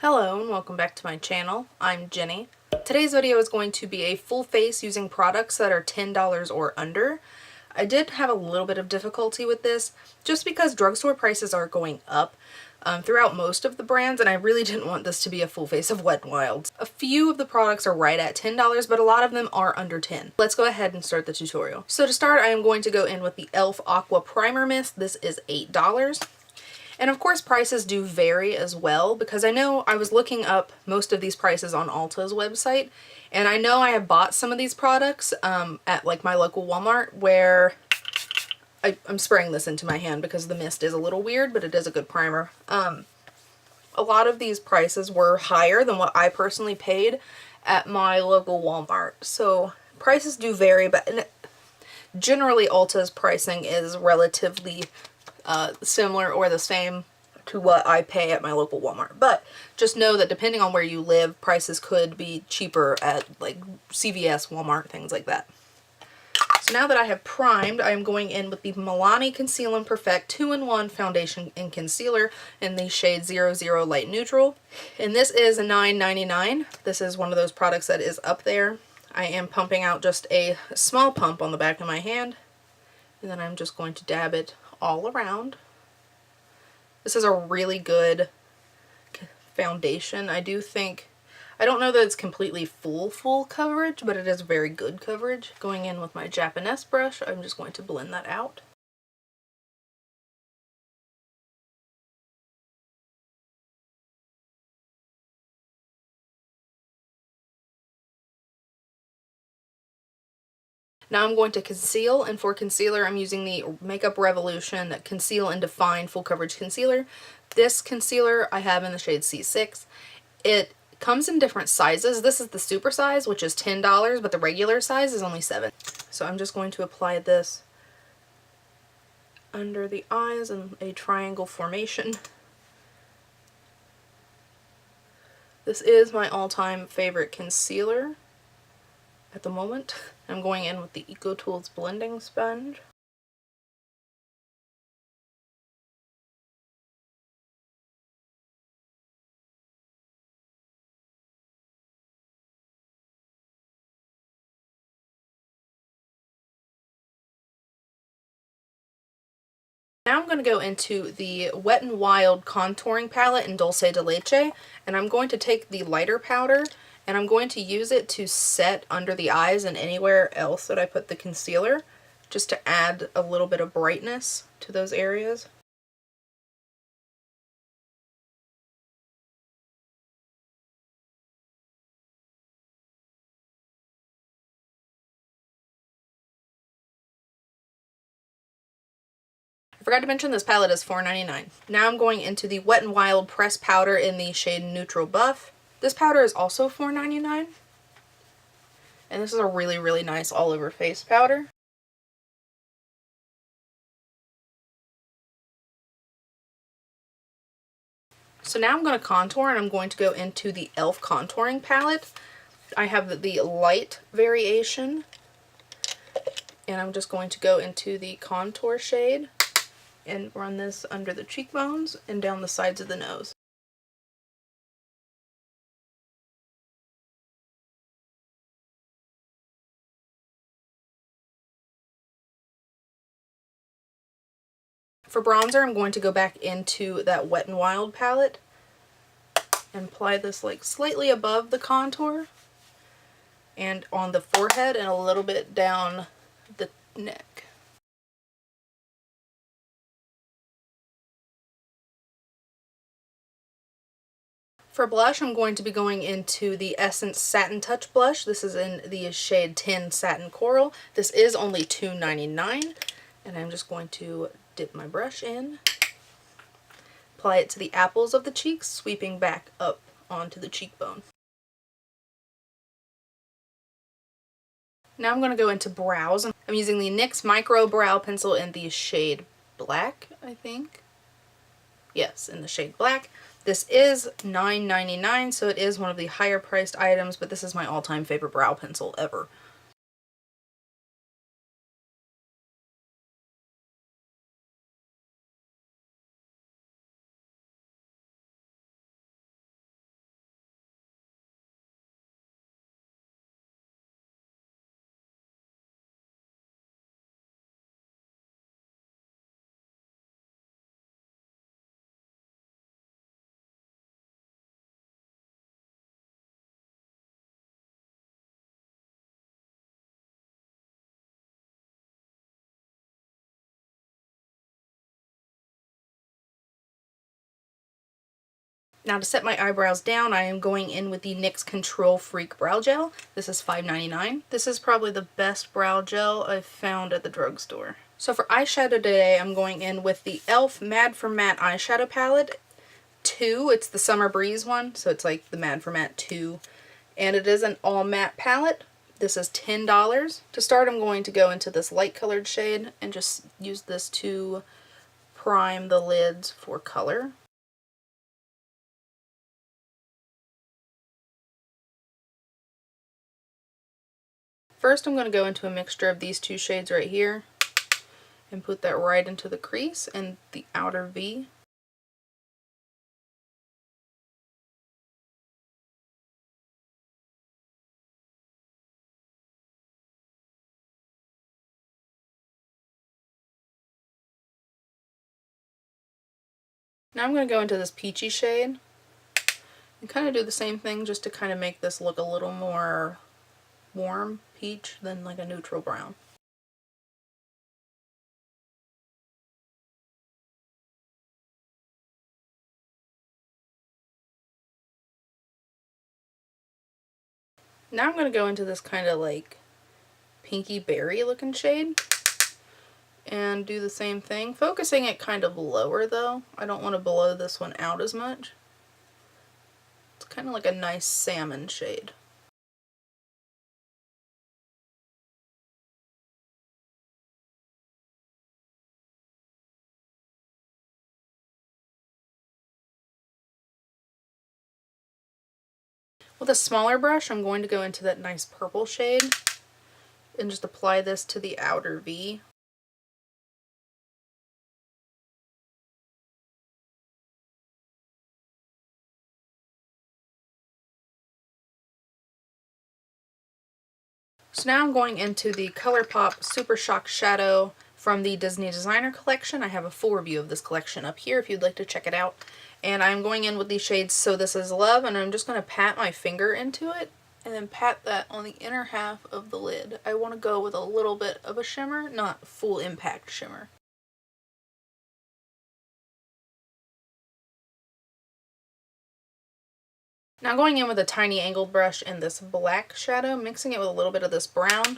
Hello and welcome back to my channel. I'm Jenny. Today's video is going to be a full face using products that are $10 or under. I did have a little bit of difficulty with this just because drugstore prices are going up throughout most of the brands, and I really didn't want this to be a full face of Wet n Wild. A few of the products are right at $10, but a lot of them are under 10. Let's go ahead and start the tutorial. So to start, I am going to go in with the e.l.f. Aqua Primer Mist. This is $8. And of course prices do vary as well, because I know I was looking up most of these prices on Ulta's website, and I know I have bought some of these products at like my local Walmart, where I'm spraying this into my hand because the mist is a little weird, but it is a good primer. A lot of these prices were higher than what I personally paid at my local Walmart. So prices do vary, but generally Ulta's pricing is relatively similar or the same to what I pay at my local Walmart. But just know that depending on where you live, prices could be cheaper at like CVS, Walmart, things like that. So now that I have primed, I am going in with the Milani Conceal and Perfect 2-in-1 Foundation and Concealer in the shade 00 Light Neutral. And this is $9.99. This is one of those products that is up there. I am pumping out just a small pump on the back of my hand, and then I'm just going to dab it all around. This is a really good foundation. I don't know that it's completely full coverage, but it is very good coverage. Going in with my Japanese brush, I'm just going to blend that out. Now I'm going to conceal, and for concealer I'm using the Makeup Revolution Conceal and Define Full Coverage Concealer. This concealer I have in the shade C6. It comes in different sizes. This is the super size, which is $10, but the regular size is only $7. So I'm just going to apply this under the eyes in a triangle formation. This is my all-time favorite concealer at the moment. I'm going in with the EcoTools blending sponge. Now I'm going to go into the Wet n Wild contouring palette in Dulce de Leche, and I'm going to take the lighter powder and I'm going to use it to set under the eyes and anywhere else that I put the concealer, just to add a little bit of brightness to those areas. I forgot to mention this palette is $4.99. Now I'm going into the Wet n Wild pressed powder in the shade Neutral Buff. This powder is also $4.99. And this is a really, really nice all-over face powder. So now I'm going to contour, and I'm going to go into the e.l.f. contouring palette. I have the light variation, and I'm just going to go into the contour shade and run this under the cheekbones and down the sides of the nose. For bronzer, I'm going to go back into that Wet n Wild palette and apply this like slightly above the contour and on the forehead and a little bit down the neck. For blush, I'm going to be going into the Essence Satin Touch Blush. This is in the shade 10 Satin Coral. This is only $2.99, and I'm just going to dip my brush in, apply it to the apples of the cheeks, sweeping back up onto the cheekbone. Now I'm going to go into brows. I'm using the NYX Micro Brow Pencil in the shade Black, I think. Yes, in the shade Black. This is $9.99, so it is one of the higher priced items, but this is my all-time favorite brow pencil ever. Now to set my eyebrows down, I am going in with the NYX Control Freak Brow Gel. This is $5.99. This is probably the best brow gel I've found at the drugstore. So for eyeshadow today, I'm going in with the e.l.f. Mad for Matte Eyeshadow Palette 2. It's the Summer Breeze one, so it's like the Mad for Matte 2. And it is an all matte palette. This is $10. To start, I'm going to go into this light colored shade and just use this to prime the lids for color. First, I'm going to go into a mixture of these two shades right here and put that right into the crease and the outer V. Now I'm going to go into this peachy shade and kind of do the same thing just to kind of make this look a little more warm peach than like a neutral brown. Now I'm going to go into this kind of like pinky berry looking shade and do the same thing, focusing it kind of lower though. I don't want to blow this one out as much. It's kind of like a nice salmon shade. With a smaller brush, I'm going to go into that nice purple shade and just apply this to the outer V. So now I'm going into the ColourPop Super Shock Shadow from the Disney Designer Collection. I have a full review of this collection up here if you'd like to check it out. And I'm going in with these shades So This Is Love, and I'm just going to pat my finger into it and then pat that on the inner half of the lid. I want to go with a little bit of a shimmer, not full impact shimmer. Now going in with a tiny angled brush in this black shadow, mixing it with a little bit of this brown,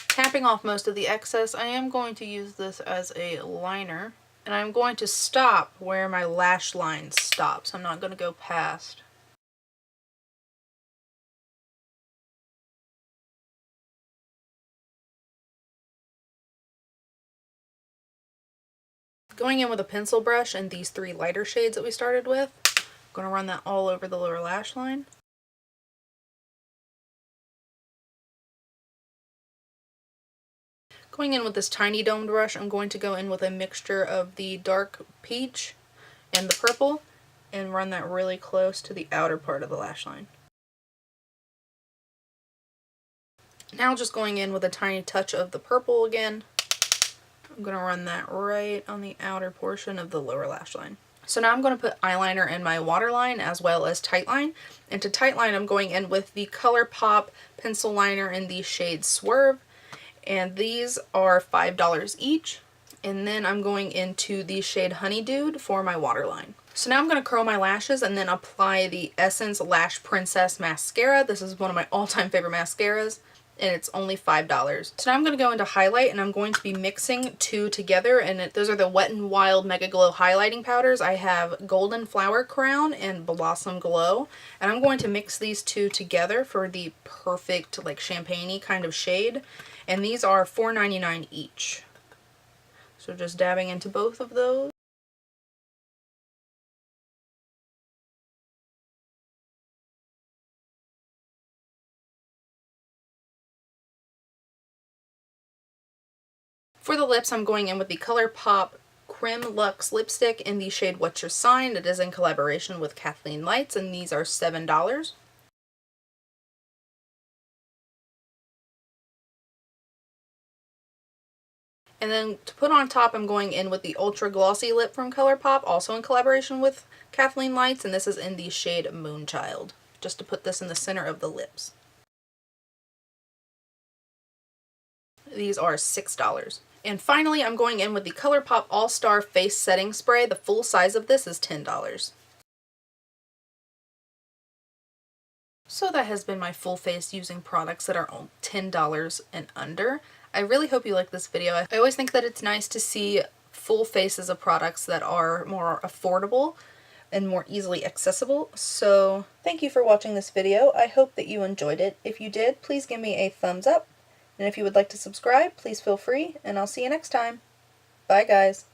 tapping off most of the excess. I am going to use this as a liner, and I'm going to stop where my lash line stops. I'm not going to go past. Going in with a pencil brush and these three lighter shades that we started with, I'm going to run that all over the lower lash line. Going in with this tiny domed brush, I'm going to go in with a mixture of the dark peach and the purple and run that really close to the outer part of the lash line. Now just going in with a tiny touch of the purple again. I'm going to run that right on the outer portion of the lower lash line. So now I'm going to put eyeliner in my waterline as well as tightline. And to tightline, I'm going in with the ColourPop pencil liner in the shade Swerve. And these are $5 each. And then I'm going into the shade Honeydew for my waterline. So now I'm going to curl my lashes and then apply the Essence Lash Princess Mascara. This is one of my all-time favorite mascaras, and it's only $5. So now I'm going to go into highlight, and I'm going to be mixing two together, and those are the Wet n Wild MegaGlo highlighting powders. I have Golden Flower Crown and Blossom Glow, and I'm going to mix these two together for the perfect like champagne-y kind of shade, and these are $4.99 each. So just dabbing into both of those. For the lips, I'm going in with the ColourPop Creme Luxe lipstick in the shade What's Your Sign. It is in collaboration with Kathleen Lights, and these are $7. And then to put on top, I'm going in with the Ultra Glossy Lip from ColourPop, also in collaboration with Kathleen Lights, and this is in the shade Moonchild, just to put this in the center of the lips. These are $6. And finally, I'm going in with the ColourPop All-Star Face Setting Spray. The full size of this is $10. So that has been my full face using products that are $10 and under. I really hope you like this video. I always think that it's nice to see full faces of products that are more affordable and more easily accessible. So thank you for watching this video. I hope that you enjoyed it. If you did, please give me a thumbs up. And if you would like to subscribe, please feel free, and I'll see you next time. Bye guys.